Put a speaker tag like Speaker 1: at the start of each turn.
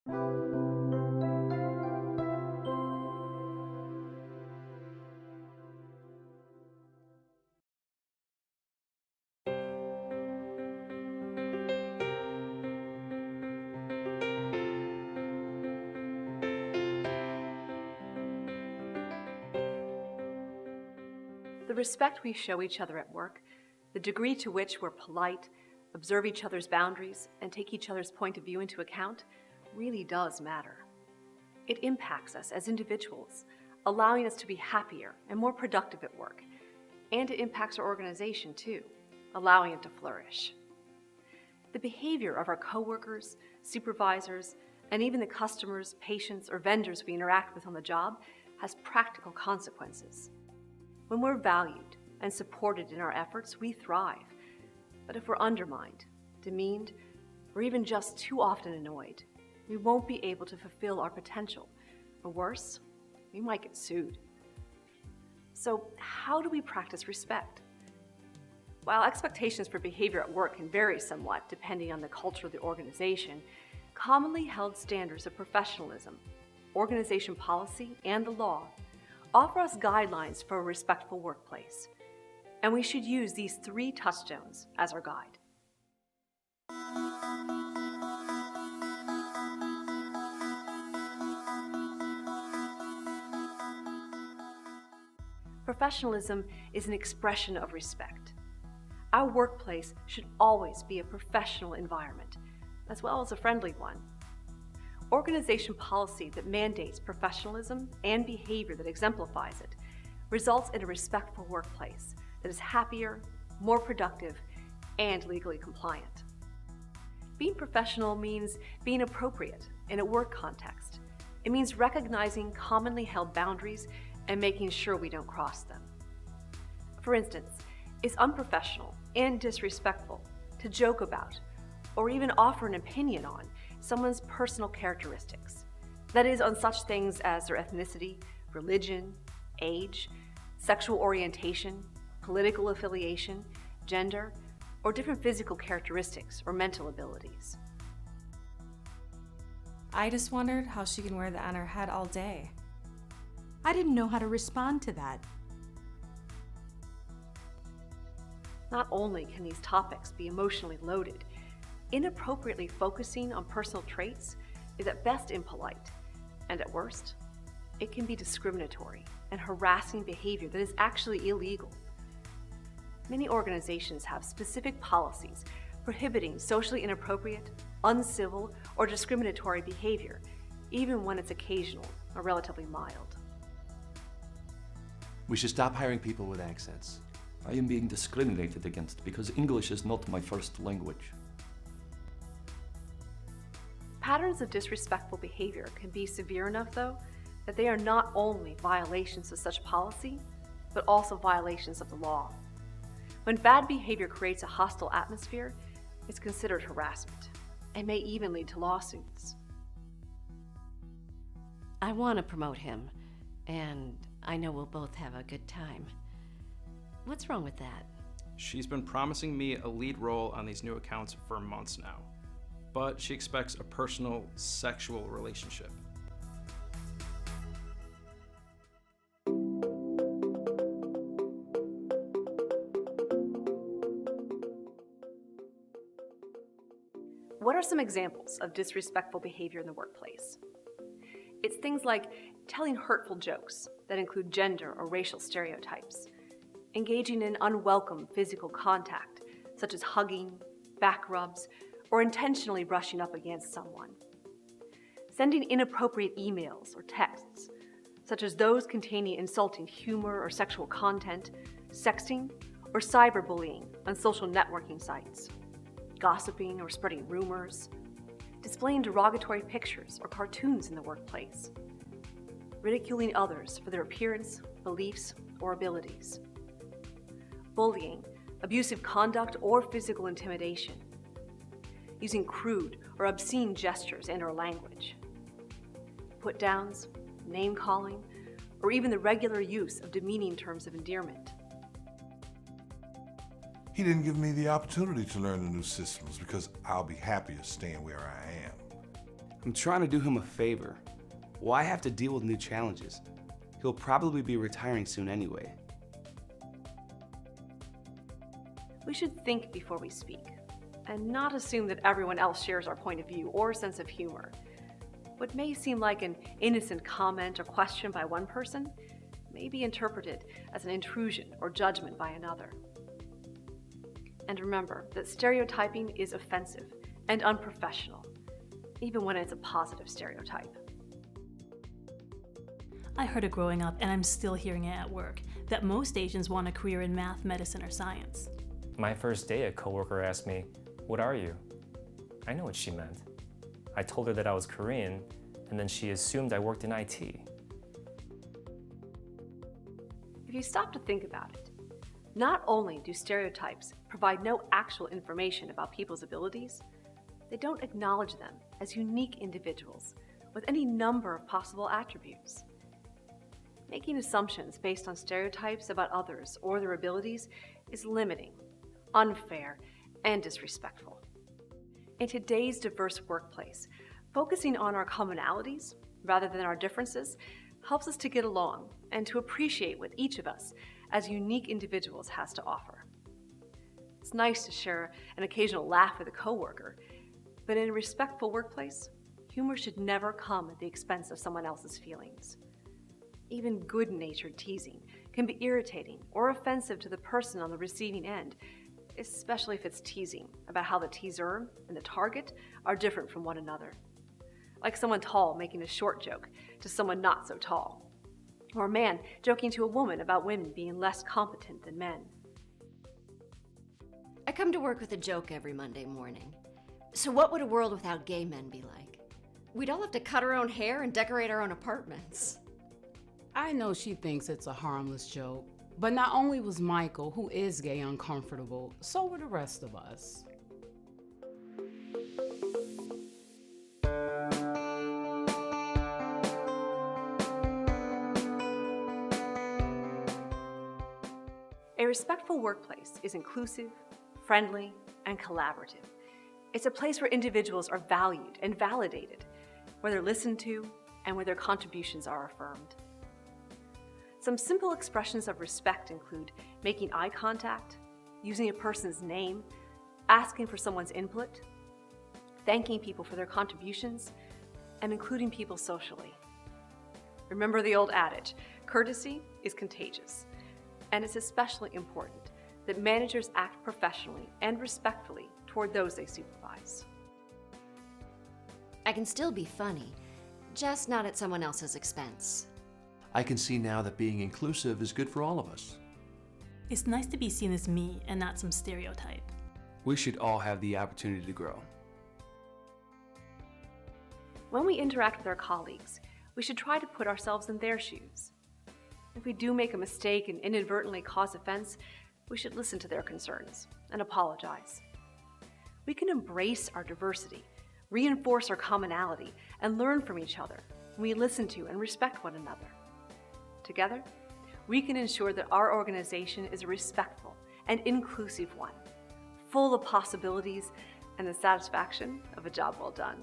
Speaker 1: The respect we show each other at work, the degree to which we're polite, observe each other's boundaries, and take each other's point of view into account really does matter. It impacts us as individuals, allowing us to be happier and more productive at work. And it impacts our organization too, allowing it to flourish. The behavior of our coworkers, supervisors, and even the customers, patients, or vendors we interact with on the job has practical consequences. When we're valued and supported in our efforts, we thrive. But if we're undermined, demeaned, or even just too often annoyed, we won't be able to fulfill our potential. Or worse, we might get sued. So how do we practice respect? While expectations for behavior at work can vary somewhat depending on the culture of the organization, commonly held standards of professionalism, organization policy, and the law offer us guidelines for a respectful workplace, and we should use these 3 touchstones as our guide. Professionalism is an expression of respect. Our workplace should always be a professional environment, as well as a friendly one. Organization policy that mandates professionalism and behavior that exemplifies it results in a respectful workplace that is happier, more productive, and legally compliant. Being professional means being appropriate in a work context. It means recognizing commonly held boundaries and making sure we don't cross them. For instance, it's unprofessional and disrespectful to joke about or even offer an opinion on someone's personal characteristics. That is, on such things as their ethnicity, religion, age, sexual orientation, political affiliation, gender, or different physical characteristics or mental abilities.
Speaker 2: I just wondered how she can wear that on her head all day.
Speaker 3: I didn't know how to respond to that.
Speaker 1: Not only can these topics be emotionally loaded, inappropriately focusing on personal traits is at best impolite, and at worst, it can be discriminatory and harassing behavior that is actually illegal. Many organizations have specific policies prohibiting socially inappropriate, uncivil, or discriminatory behavior, even when it's occasional or relatively mild.
Speaker 4: We should stop hiring people with accents.
Speaker 5: I am being discriminated against because English is not my first language.
Speaker 1: Patterns of disrespectful behavior can be severe enough, though, that they are not only violations of such policy, but also violations of the law. When bad behavior creates a hostile atmosphere, it's considered harassment and may even lead to lawsuits.
Speaker 6: I want to promote him, and I know we'll both have a good time. What's wrong with that?
Speaker 7: She's been promising me a lead role on these new accounts for months now, but she expects a personal, sexual relationship.
Speaker 1: What are some examples of disrespectful behavior in the workplace? It's things like telling hurtful jokes that include gender or racial stereotypes, engaging in unwelcome physical contact, such as hugging, back rubs, or intentionally brushing up against someone, sending inappropriate emails or texts, such as those containing insulting humor or sexual content, sexting, or cyberbullying on social networking sites, gossiping or spreading rumors, displaying derogatory pictures or cartoons in the workplace, ridiculing others for their appearance, beliefs, or abilities, bullying, abusive conduct, or physical intimidation, using crude or obscene gestures and/or language, put-downs, name-calling, or even the regular use of demeaning terms of endearment.
Speaker 8: He didn't give me the opportunity to learn the new systems because I'll be happier staying where I am. I'm trying to do him a favor. Why have to deal with new challenges? He'll probably be retiring soon anyway.
Speaker 1: We should think before we speak, and not assume that everyone else shares our point of view or sense of humor. What may seem like an innocent comment or question by one person may be interpreted as an intrusion or judgment by another. And remember that stereotyping is offensive and unprofessional, even when it's a positive stereotype.
Speaker 9: I heard it growing up, and I'm still hearing it at work, that most Asians want a career in math, medicine, or science.
Speaker 10: My first day, a coworker asked me, "What are you?" I know what she meant. I told her that I was Korean, and then she assumed I worked in IT.
Speaker 1: If you stop to think about it, not only do stereotypes provide no actual information about people's abilities, they don't acknowledge them as unique individuals with any number of possible attributes. Making assumptions based on stereotypes about others or their abilities is limiting, unfair, and disrespectful. In today's diverse workplace, focusing on our commonalities rather than our differences helps us to get along and to appreciate what each of us as unique individuals has to offer. It's nice to share an occasional laugh with a coworker, but in a respectful workplace, humor should never come at the expense of someone else's feelings. Even good-natured teasing can be irritating or offensive to the person on the receiving end, especially if it's teasing about how the teaser and the target are different from one another. Like someone tall making a short joke to someone not so tall, or a man joking to a woman about women being less competent than men.
Speaker 6: I come to work with a joke every Monday morning. So what would a world without gay men be like? We'd all have to cut our own hair and decorate our own apartments.
Speaker 11: I know she thinks it's a harmless joke, but not only was Michael, who is gay, uncomfortable, so were the rest of us.
Speaker 1: A respectful workplace is inclusive, friendly, and collaborative. It's a place where individuals are valued and validated, where they're listened to, and where their contributions are affirmed. Some simple expressions of respect include making eye contact, using a person's name, asking for someone's input, thanking people for their contributions, and including people socially. Remember the old adage, courtesy is contagious, and it's especially important that managers act professionally and respectfully toward those they supervise.
Speaker 6: I can still be funny, just not at someone else's expense.
Speaker 4: I can see now that being inclusive is good for all of us.
Speaker 9: It's nice to be seen as me and not some stereotype.
Speaker 8: We should all have the opportunity to grow.
Speaker 1: When we interact with our colleagues, we should try to put ourselves in their shoes. If we do make a mistake and inadvertently cause offense, we should listen to their concerns and apologize. We can embrace our diversity, reinforce our commonality, and learn from each other when we listen to and respect one another. Together, we can ensure that our organization is a respectful and inclusive one, full of possibilities and the satisfaction of a job well done.